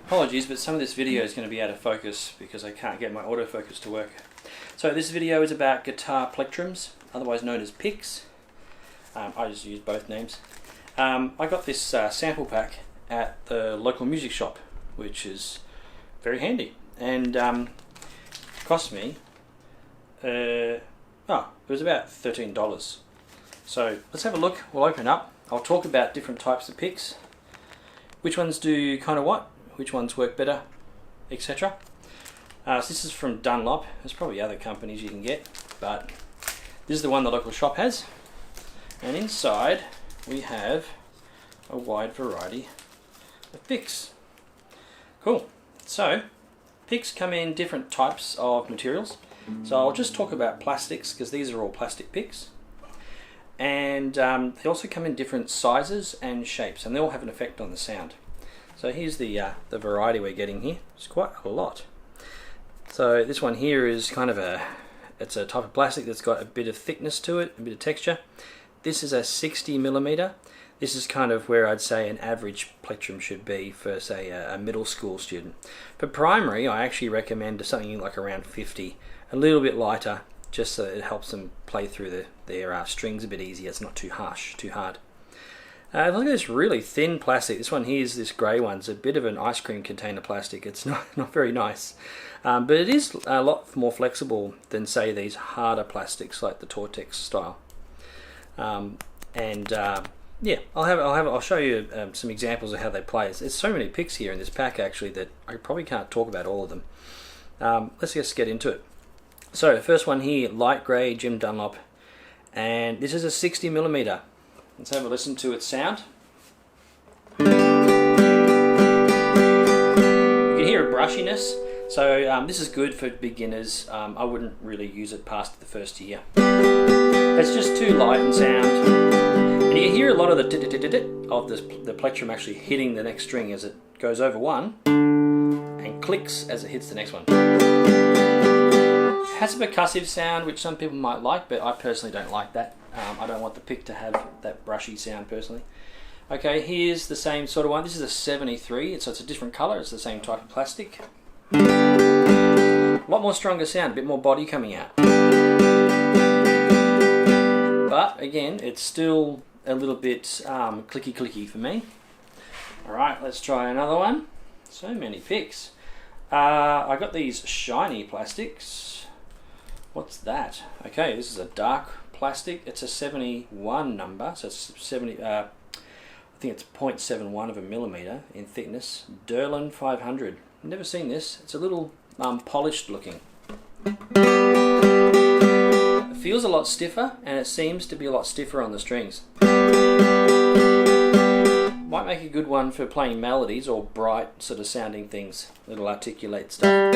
Apologies, but some of this video is going to be out of focus because I can't get my autofocus to work. So this video is about guitar plectrums, otherwise known as picks. I just use both names. I got this sample pack at the local music shop, which is very handy, and it cost me it was about $13. So let's have a look. We'll open up. I'll talk about different types of picks, which ones do kind of what, which ones work better, etc. So this is from Dunlop. There's probably other companies you can get, but this is the one the local shop has. And inside we have a wide variety of picks. Cool. So picks come in different types of materials. So I'll just talk about plastics because these are all plastic picks. And they also come in different sizes and shapes, and they all have an effect on the sound. So here's the variety we're getting here. It's quite a lot. So this one here is kind of it's a type of plastic that's got a bit of thickness to it, a bit of texture. This is a 60mm. This is kind of where I'd say an average plectrum should be for, say, a middle school student. For primary, I actually recommend something like around 50, a little bit lighter, just so it helps them play through their strings a bit easier. It's not too harsh, too hard. Look at this really thin plastic. This one here is this grey one. It's a bit of an ice cream container plastic. It's not very nice. But it is a lot more flexible than, say, these harder plastics like the Tortex style. Yeah, I'll show you some examples of how they play. There's so many picks here in this pack actually that I probably can't talk about all of them. Let's just get into it. So the first one here, light grey Jim Dunlop, and this is a 60mm. Let's have a listen to its sound. You can hear a brushiness, so this is good for beginners. I wouldn't really use it past the first year. It's just too light in sound, and you hear a lot of the plectrum actually hitting the next string as it goes over one, and clicks as it hits the next one. It has a percussive sound, which some people might like, but I personally don't like that. I don't want the pick to have that brushy sound personally. Okay, here's the same sort of one. This is a 73, so it's a different colour. It's the same type of plastic. A lot more stronger sound, a bit more body coming out. But again, it's still a little bit clicky for me. Alright, let's try another one. So many picks. I got these shiny plastics. What's that? Okay, this is a dark plastic. It's a 71 number, so it's 70. I think it's 0.71 of a millimeter in thickness. Derlin 500. Never seen this. It's a little polished looking. It feels a lot stiffer, and it seems to be a lot stiffer on the strings. Might make a good one for playing melodies or bright sort of sounding things. Little articulate stuff.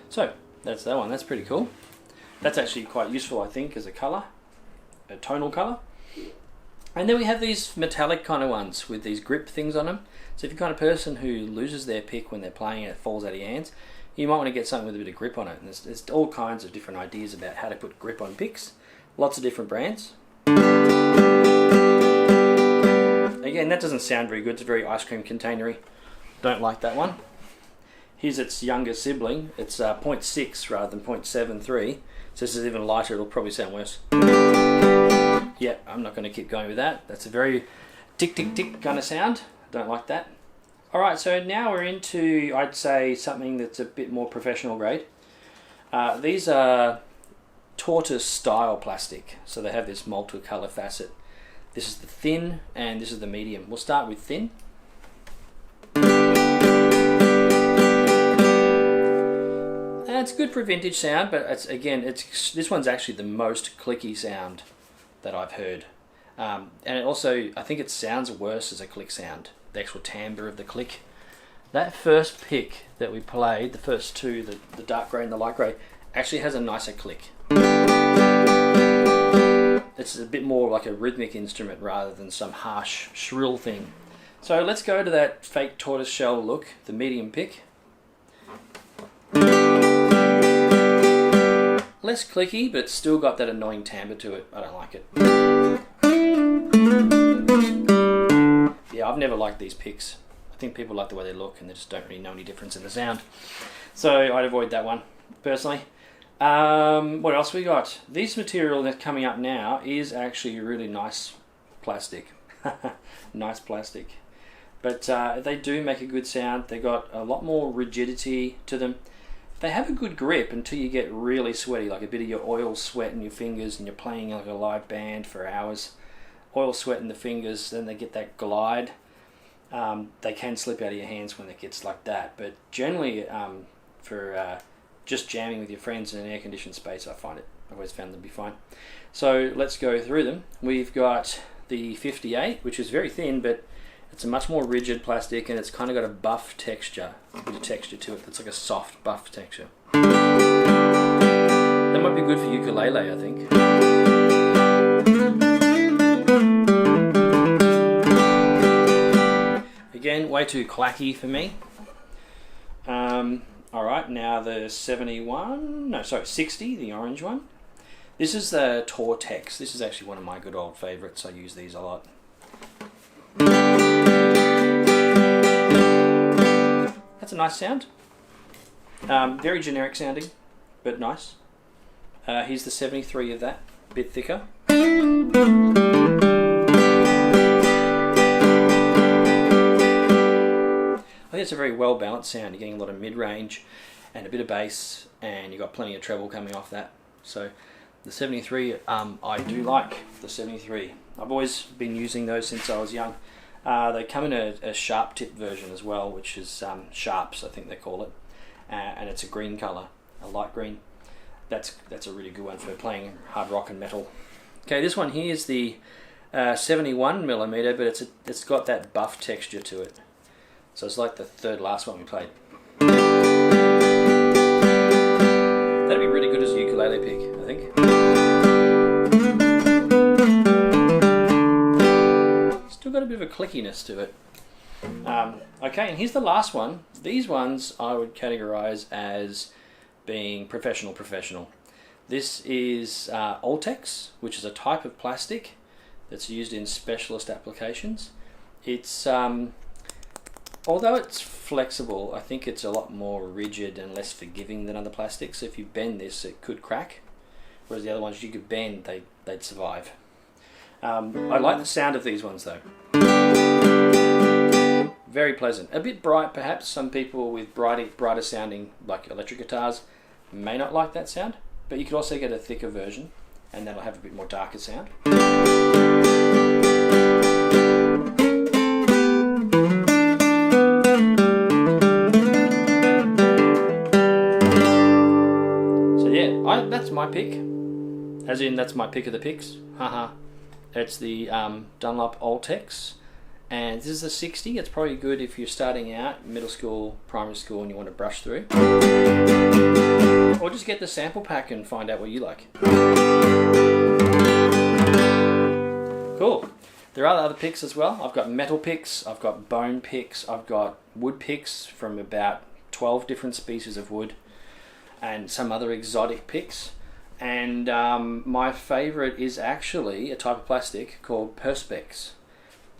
So that's that one. That's pretty cool. That's actually quite useful, I think, as a colour, a tonal colour. And then we have these metallic kind of ones with these grip things on them. So if you're the kind of person who loses their pick when they're playing and it falls out of your hands, you might want to get something with a bit of grip on it. And there's all kinds of different ideas about how to put grip on picks. Lots of different brands. Again, that doesn't sound very good. It's very ice cream containery. Don't like that one. Here's its younger sibling. It's 0.6 rather than 0.73. So this is even lighter. It'll probably sound worse. Yeah, I'm not going to keep going with that. That's a very tick tick tick kind of sound. Don't like that. Alright, so now we're into, I'd say, something that's a bit more professional grade. These are tortoise style plastic, so they have this multicolour facet. This is the thin and this is the medium. We'll start with thin. And it's good for vintage sound, but this one's actually the most clicky sound that I've heard. And it also, I think it sounds worse as a click sound, the actual timbre of the click. That first pick that we played, the first two, the dark grey and the light grey, actually has a nicer click. It's a bit more like a rhythmic instrument rather than some harsh, shrill thing. So let's go to that fake tortoise shell look, the medium pick. Less clicky, but still got that annoying timbre to it. I don't like it. like these picks. I think people like the way they look and they just don't really know any difference in the sound. So I'd avoid that one, personally. What else we got? This material that's coming up now is actually really nice plastic. Nice plastic. But they do make a good sound. They got a lot more rigidity to them. They have a good grip until you get really sweaty, like a bit of your oil sweat in your fingers and you're playing like a live band for hours. Oil sweat in the fingers, then they get that glide. They can slip out of your hands when it gets like that. But generally, for just jamming with your friends in an air-conditioned space, I've always found them to be fine. So let's go through them. We've got the 58, which is very thin, but it's a much more rigid plastic and it's kind of got a buff texture, a bit of texture to it. It's like a soft buff texture. That might be good for ukulele, I think. Again, way too clacky for me. Alright, now the 60, the orange one. This is the Tortex. This is actually one of my good old favourites. I use these a lot. That's a nice sound. Very generic sounding, but nice. Here's the 73 of that, a bit thicker. I think it's a very well balanced sound. You're getting a lot of mid-range and a bit of bass, and you've got plenty of treble coming off that. So the 73, I do like the 73. I've always been using those since I was young. They come in a sharp tip version as well, which is sharps, I think they call it, and it's a green colour, a light green. That's a really good one for playing hard rock and metal. Okay, this one here is the 71mm, but it's got that buff texture to it. So it's like the third last one we played. That'd be really good as a ukulele pick, I think. Still got a bit of a clickiness to it. Okay, and here's the last one. These ones I would categorize as being professional. This is Ultex, which is a type of plastic that's used in specialist applications. It's although it's flexible, I think it's a lot more rigid and less forgiving than other plastics. If you bend this, it could crack, whereas the other ones you could bend, they'd survive. I like the sound of these ones though. Very pleasant. A bit bright perhaps. Some people with brighter sounding, like electric guitars, may not like that sound, but you could also get a thicker version and that'll have a bit more darker sound. That's my pick, as in that's my pick of the picks. Haha. It's the Dunlop Ultex, and this is a 60. It's probably good if you're starting out middle school, primary school, and you want to brush through, or just get the sample pack and find out what you like. Cool. There are other picks as well. I've got metal picks, I've got bone picks, I've got wood picks from about 12 different species of wood, and some other exotic picks. And my favourite is actually a type of plastic called Perspex.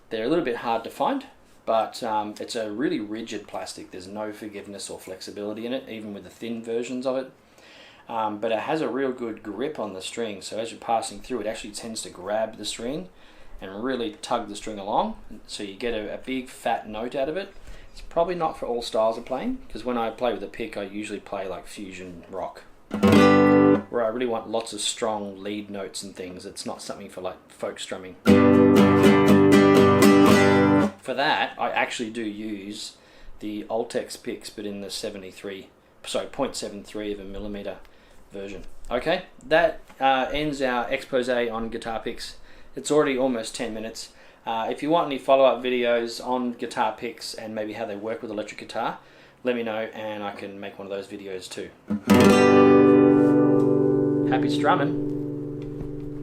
They're a little bit hard to find, but it's a really rigid plastic. There's no forgiveness or flexibility in it, even with the thin versions of it. But it has a real good grip on the string, so as you're passing through, it actually tends to grab the string and really tug the string along, so you get a big fat note out of it. It's probably not for all styles of playing, because when I play with a pick, I usually play like fusion rock, where I really want lots of strong lead notes and things. It's not something for like folk strumming. For that, I actually do use the Ultex picks, but in the 0.73 of a millimeter version. Okay, that ends our expose on guitar picks. It's already almost 10 minutes. If you want any follow-up videos on guitar picks and maybe how they work with electric guitar, let me know and I can make one of those videos too. Happy strumming!